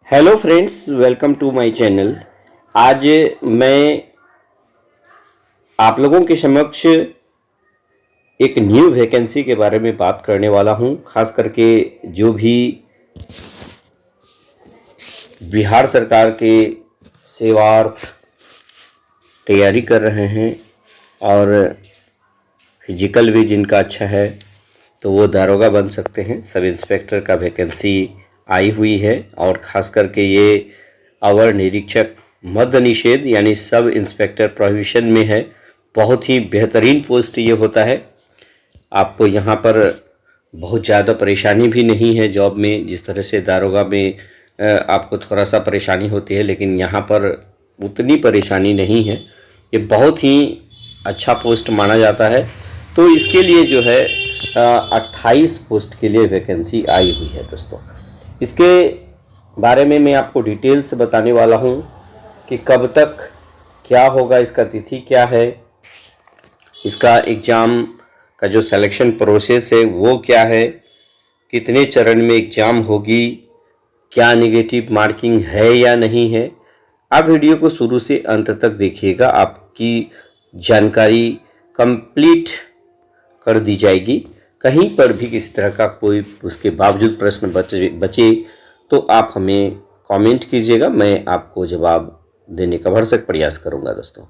Hello friends, welcome to my channel. आज मैं आप लोगों के समक्ष एक न्यू वैकेंसी के बारे में बात करने वाला हूं। खास करके जो भी बिहार सरकार के सेवार्थ तैयारी कर रहे हैं और फिजिकल भी जिनका अच्छा है तो वो दारोगा बन सकते हैं। सब इंस्पेक्टर का वैकेंसी आई हुई है और ख़ास करके ये अवर निरीक्षक मद्य निषेध यानी सब इंस्पेक्टर प्रोहिबिशन में है। बहुत ही बेहतरीन पोस्ट ये होता है। आपको यहाँ पर बहुत ज़्यादा परेशानी भी नहीं है जॉब में। जिस तरह से दारोगा में आपको थोड़ा सा परेशानी होती है, लेकिन यहाँ पर उतनी परेशानी नहीं है। ये बहुत ही अच्छा पोस्ट माना जाता है। तो इसके लिए जो है 28 पोस्ट के लिए वैकेंसी आई हुई है दोस्तों। इसके बारे में मैं आपको डिटेल से बताने वाला हूँ कि कब तक क्या होगा, इसका तिथि क्या है, इसका एग्ज़ाम का जो सिलेक्शन प्रोसेस है वो क्या है, कितने चरण में एग्ज़ाम होगी, क्या नेगेटिव मार्किंग है या नहीं है। आप वीडियो को शुरू से अंत तक देखिएगा, आपकी जानकारी कंप्लीट कर दी जाएगी। कहीं पर भी किसी तरह का कोई उसके बावजूद प्रश्न बचे तो आप हमें कमेंट कीजिएगा, मैं आपको जवाब देने का भरसक प्रयास करूंगा दोस्तों।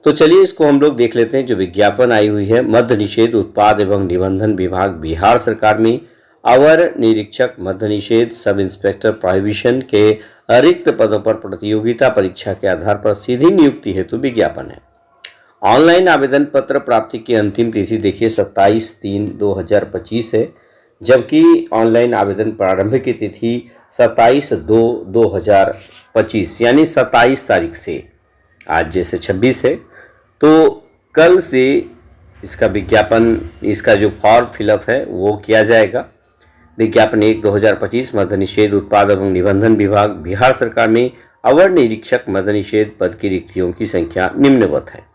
तो चलिए इसको हम लोग देख लेते हैं। जो विज्ञापन आई हुई है, मद्य निषेध उत्पाद एवं निबंधन विभाग बिहार सरकार में अवर निरीक्षक मद्य निषेध सब इंस्पेक्टर प्रोहिबिशन के रिक्त पदों पर प्रतियोगिता परीक्षा के आधार पर सीधी नियुक्ति हेतु विज्ञापन है। ऑनलाइन आवेदन पत्र प्राप्ति की अंतिम तिथि देखिए 27/3/2025 है, जबकि ऑनलाइन आवेदन प्रारंभ की तिथि 27/2/2025 यानी 27 तारीख से। आज जैसे 26 है तो कल से इसका विज्ञापन, इसका जो फॉर्म फिलअप है वो किया जाएगा। विज्ञापन 1/2025 मद्य निषेध उत्पाद एवं निबंधन विभाग बिहार सरकार में अवर निरीक्षक मद्य निषेध पद की रिक्तियों की संख्या निम्नवत है।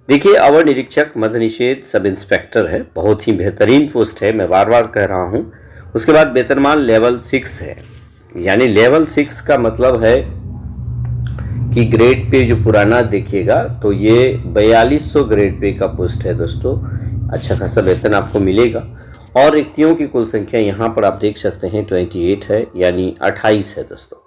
देखिए, अवर निरीक्षक मद्य निषेध सब इंस्पेक्टर है, बहुत ही बेहतरीन पोस्ट है, मैं बार बार कह रहा हूँ। उसके बाद वेतनमान लेवल 6 है, यानी लेवल 6 का मतलब है कि ग्रेड पे जो पुराना देखिएगा तो ये 4200 ग्रेड पे का पोस्ट है दोस्तों। अच्छा खासा वेतन आपको मिलेगा और रिक्तियों की कुल संख्या यहाँ पर आप देख सकते हैं 28 है, यानी 28 है दोस्तों।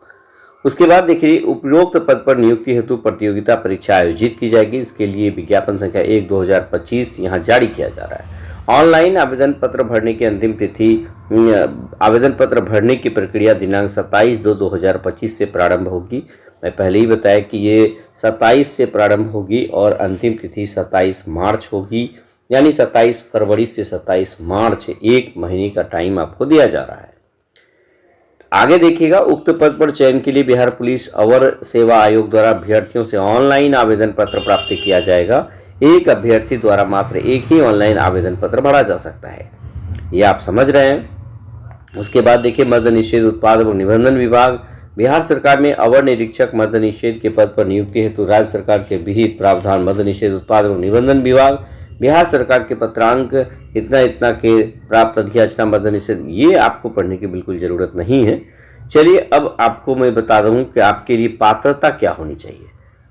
उसके बाद देखिए, उपरोक्त पद पर नियुक्ति हेतु प्रतियोगिता परीक्षा आयोजित की जाएगी। इसके लिए विज्ञापन संख्या 1/2025 यहाँ जारी किया जा रहा है। ऑनलाइन आवेदन पत्र भरने की अंतिम तिथि, आवेदन पत्र भरने की प्रक्रिया दिनांक 27/2/2025 से प्रारंभ होगी। मैं पहले ही बताया कि ये 27 से प्रारंभ होगी और अंतिम तिथि 27 मार्च होगी, यानी 27 फरवरी से 27 मार्च, एक महीने का टाइम आपको दिया जा रहा है। आगे देखिएगा, उक्त पद पर चयन के लिए बिहार पुलिस अवर सेवा आयोग द्वारा अभ्यर्थियों से ऑनलाइन आवेदन पत्र प्राप्त किया जाएगा। एक अभ्यर्थी द्वारा मात्र एक ही ऑनलाइन आवेदन पत्र भरा जा सकता है, ये आप समझ रहे हैं। उसके बाद देखिए, मद्य निषेध उत्पाद एवं निबंधन विभाग बिहार सरकार में अवर निरीक्षक मद्य निषेध के पद पर नियुक्ति हेतु राज्य सरकार के विहित प्रावधान मद्य निषेध उत्पाद एवं निबंधन विभाग बिहार सरकार के पत्रांक इतना इतना के प्राप्त अधियाचना मद्य निषेध, ये आपको पढ़ने की बिल्कुल ज़रूरत नहीं है। चलिए अब आपको मैं बता दूं कि आपके लिए पात्रता क्या होनी चाहिए।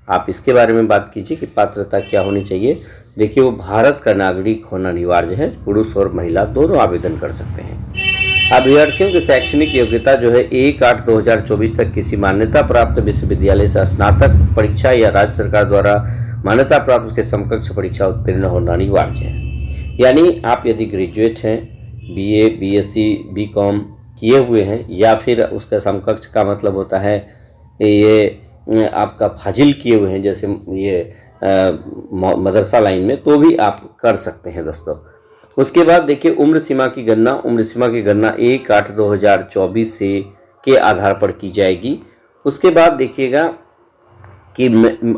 आप इसके बारे में बात कीजिए कि पात्रता क्या होनी चाहिए। देखिए, वो भारत का नागरिक होना अनिवार्य है। पुरुष और महिला दोनों आवेदन कर सकते हैं। अभ्यर्थियों की शैक्षणिक योग्यता जो है 1/8/2024 तक किसी मान्यता प्राप्त विश्वविद्यालय से स्नातक परीक्षा या राज्य सरकार द्वारा मान्यता प्राप्त उसके समकक्ष परीक्षा उत्तीर्ण होना अनिवार्य है। यानी आप यदि ग्रेजुएट हैं, BA, BSc, BCom किए हुए हैं, या फिर उसका समकक्ष का मतलब होता है ये आपका फाजिल किए हुए हैं, जैसे ये मदरसा लाइन में, तो भी आप कर सकते हैं दोस्तों। उसके बाद देखिए, उम्र सीमा की गणना 1/8/2024 से के आधार पर की जाएगी। उसके बाद देखिएगा कि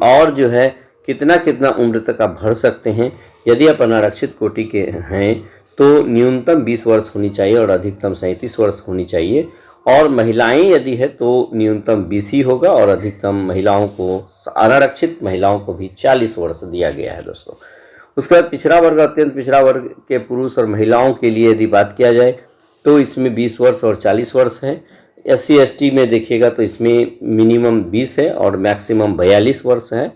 और जो है कितना कितना उम्र तक आप भर सकते हैं। यदि आप अनारक्षित कोटि के हैं तो न्यूनतम 20 वर्ष होनी चाहिए और अधिकतम 37 वर्ष होनी चाहिए। और महिलाएं यदि है तो न्यूनतम 20 ही होगा और अधिकतम महिलाओं को, अनारक्षित महिलाओं को भी 40 वर्ष दिया गया है दोस्तों। उसके बाद पिछड़ा वर्ग, अत्यंत पिछड़ा वर्ग के पुरुष और महिलाओं के लिए यदि बात किया जाए तो इसमें 20 वर्ष और 40 वर्ष हैं। SC/ST में देखिएगा तो इसमें मिनिमम 20 है और मैक्सिमम 42 वर्ष है।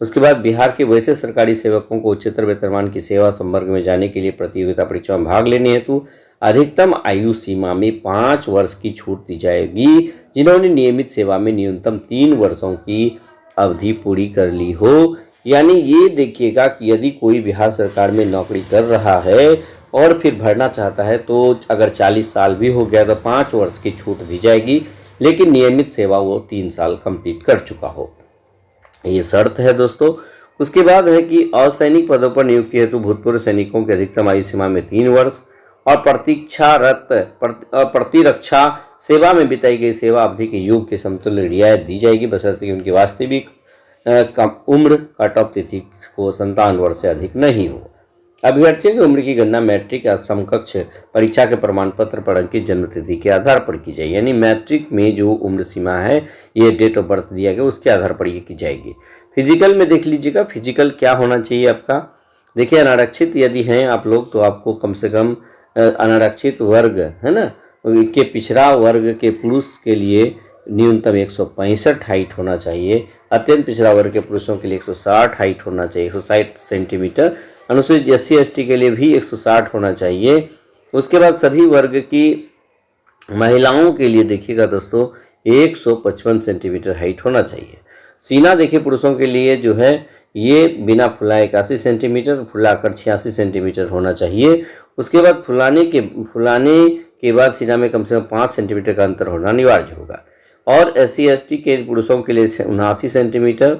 उसके बाद बिहार के वैसे सरकारी सेवकों को उच्चतर वेतनमान की सेवा संवर्ग में जाने के लिए प्रतियोगिता परीक्षा में भाग लेने हेतु अधिकतम आयु सीमा में 5 वर्ष की छूट दी जाएगी, जिन्होंने नियमित सेवा में न्यूनतम 3 वर्षों की अवधि पूरी कर ली हो। यानी ये देखिएगा कि यदि कोई बिहार सरकार में नौकरी कर रहा है और फिर भरना चाहता है तो अगर 40 साल भी हो गया तो 5 वर्ष की छूट दी जाएगी, लेकिन नियमित सेवा वो 3 साल कंप्लीट कर चुका हो, ये शर्त है दोस्तों। उसके बाद है कि असैनिक पदों पर नियुक्ति हेतु भूतपूर्व सैनिकों की अधिकतम आयु सीमा में 3 वर्ष और प्रतिरक्षा सेवा में बिताई गई सेवा अवधि के योग के समतुल्य रियायत दी जाएगी, बशर्ते कि उनकी वास्तविक कम उम्र कट ऑफ तिथि को 57 वर्ष से अधिक नहीं हो। अभ्यर्थियों की उम्र की गणना मैट्रिक या समकक्ष परीक्षा के प्रमाण पत्र पर अंकित जन्म तिथि के आधार पर की जाएगी। यानी मैट्रिक में जो उम्र सीमा है, ये डेट ऑफ बर्थ दिया गया, उसके आधार पर ये की जाएगी। फिजिकल में देख लीजिएगा, फिजिकल क्या होना चाहिए आपका। देखिए अनारक्षित यदि हैं आप लोग तो आपको कम से कम अनारक्षित वर्ग है ना के पिछड़ा वर्ग के पुरुष के लिए न्यूनतम 165 हाइट होना चाहिए, अत्यंत पिछड़ा वर्ग के पुरुषों के लिए 160 हाइट होना चाहिए, 160 सेंटीमीटर। अनुसूचित SC/ST के लिए भी 160 होना चाहिए। उसके बाद सभी वर्ग की महिलाओं के लिए देखिएगा दोस्तों 155 सेंटीमीटर हाइट होना चाहिए। सीना देखिए पुरुषों के लिए जो है ये बिना फुलाए 81 सेंटीमीटर, फुलाकर 86 सेंटीमीटर होना चाहिए। उसके बाद फुलाने के बाद सीना में कम से कम 5 सेंटीमीटर का अंतर होना अनिवार्य होगा। और SC/ST के पुरुषों के लिए 79 सेंटीमीटर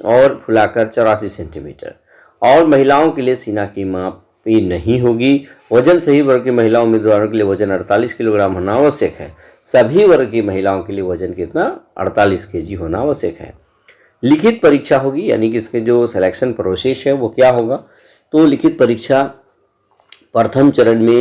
और फुलाकर 84 सेंटीमीटर। और महिलाओं के लिए सीना की मापी नहीं होगी। वजन सही वर्ग की महिला उम्मीदवारों के लिए वजन 48 किलोग्राम होना आवश्यक है। सभी वर्ग की महिलाओं के लिए वजन कितना 48 kg होना आवश्यक है। लिखित परीक्षा होगी, यानी कि इसके जो सिलेक्शन प्रोसेस है वो क्या होगा, तो लिखित परीक्षा प्रथम चरण में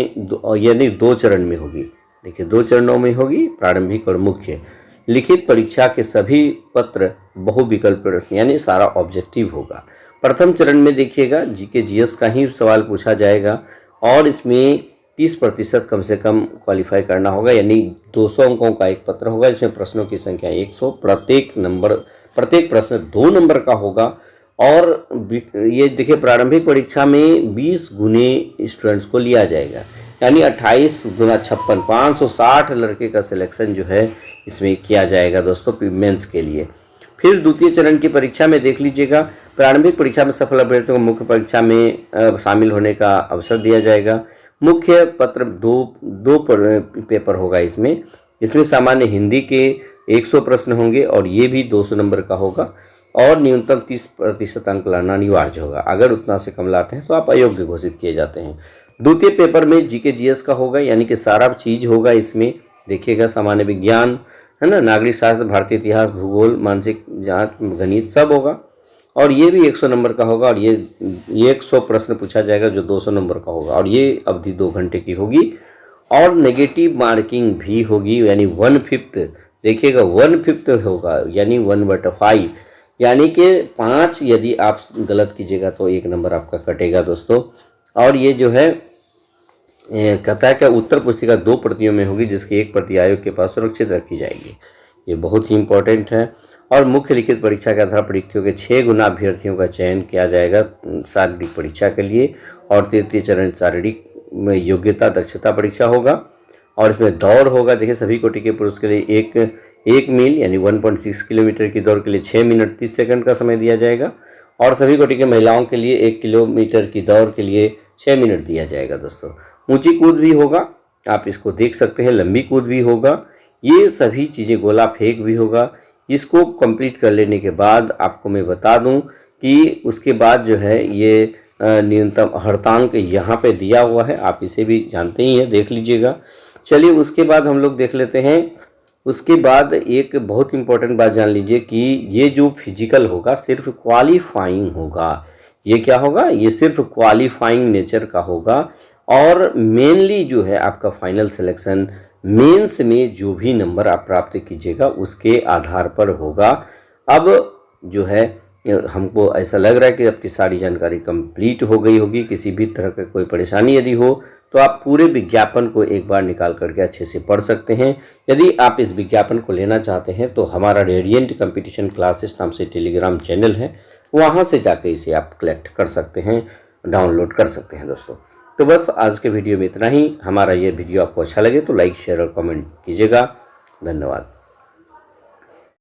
यानी 2 चरण में होगी। देखिए 2 चरणों में होगी, प्रारंभिक और मुख्य। लिखित परीक्षा के सभी पत्र बहुविकल्प यानी सारा ऑब्जेक्टिव होगा। प्रथम चरण में देखिएगा GK GS का ही सवाल पूछा जाएगा और इसमें 30% कम से कम क्वालिफाई करना होगा, यानी 200 अंकों का एक पत्र होगा। इसमें प्रश्नों की संख्या 100, प्रत्येक प्रश्न 2 नंबर का होगा। और ये देखिए प्रारंभिक परीक्षा में 20 गुने स्टूडेंट्स को लिया जाएगा, यानी 28 गुना 56, 560 लड़के का सिलेक्शन जो है इसमें किया जाएगा दोस्तों मेंस के लिए। फिर द्वितीय चरण की परीक्षा में देख लीजिएगा, प्रारंभिक परीक्षा में सफल अभ्यर्थियों को मुख्य परीक्षा में शामिल होने का अवसर दिया जाएगा। मुख्य पत्र दो पेपर होगा इसमें सामान्य हिंदी के 100 प्रश्न होंगे और ये भी 200 नंबर का होगा और न्यूनतम 30% अंक लाना अनिवार्य होगा। अगर उतना से कम लाते हैं तो आप अयोग्य घोषित किए जाते हैं। द्वितीय पेपर में GK GS का होगा, यानी कि सारा चीज होगा इसमें। देखिएगा सामान्य विज्ञान है ना, नागरिक शास्त्र, भारतीय इतिहास, भूगोल, मानसिक जांच, गणित सब होगा और ये भी 100 नंबर का होगा और ये 100 प्रश्न पूछा जाएगा जो 200 नंबर का होगा और ये अवधि 2 घंटे की होगी। और नेगेटिव मार्किंग भी होगी, यानी 1/5 देखिएगा 1/5 होगा, यानी 1/5, यानी कि 5 यदि आप गलत कीजिएगा तो 1 नंबर आपका कटेगा दोस्तों। और ये जो है कहता है कि उत्तर पुस्तिका 2 प्रतियों में होगी, जिसकी 1 प्रति आयोग के पास सुरक्षित रखी जाएगी। ये बहुत ही इंपॉर्टेंट है। और मुख्य लिखित परीक्षा के आधार पर परीक्षार्थियों के 6 गुना अभ्यर्थियों का चयन किया जाएगा शारीरिक परीक्षा के लिए। और तृतीय चरण शारीरिक योग्यता दक्षता परीक्षा होगा और इसमें दौड़ होगा। देखिए सभी कोटि के पुरुष के लिए एक मील यानी 1.6 किलोमीटर की दौड़ के लिए 6 मिनट 30 सेकंड का समय दिया जाएगा और सभी कोटि के महिलाओं के लिए 1 किलोमीटर की दौड़ के लिए 6 मिनट दिया जाएगा दोस्तों। ऊंची कूद भी होगा, आप इसको देख सकते हैं, लंबी कूद भी होगा, ये सभी चीज़ें, गोला फेंक भी होगा। इसको कंप्लीट कर लेने के बाद आपको मैं बता दूं कि उसके बाद जो है ये न्यूनतम हर्तांक यहाँ पे दिया हुआ है, आप इसे भी जानते ही हैं, देख लीजिएगा। चलिए उसके बाद हम लोग देख लेते हैं। उसके बाद एक बहुत इंपॉर्टेंट बात जान लीजिए कि ये जो फिजिकल होगा सिर्फ क्वालिफाइंग होगा। ये क्या होगा, ये सिर्फ क्वालिफाइंग नेचर का होगा और मेनली जो है आपका फाइनल सिलेक्शन मेंस में जो भी नंबर आप प्राप्त कीजिएगा उसके आधार पर होगा। अब जो है हमको ऐसा लग रहा है कि आपकी सारी जानकारी कंप्लीट हो गई होगी। किसी भी तरह का कोई परेशानी यदि हो तो आप पूरे विज्ञापन को एक बार निकाल करके अच्छे से पढ़ सकते हैं। यदि आप इस विज्ञापन को लेना चाहते हैं तो हमारा रेडिएंट कंपटीशन क्लासेस नाम से टेलीग्राम चैनल है, वहाँ से जाकर इसे आप कलेक्ट कर सकते हैं, डाउनलोड कर सकते हैं दोस्तों। तो बस आज के वीडियो में इतना ही। हमारा ये वीडियो आपको अच्छा लगे तो लाइक शेयर और कमेंट कीजिएगा। धन्यवाद।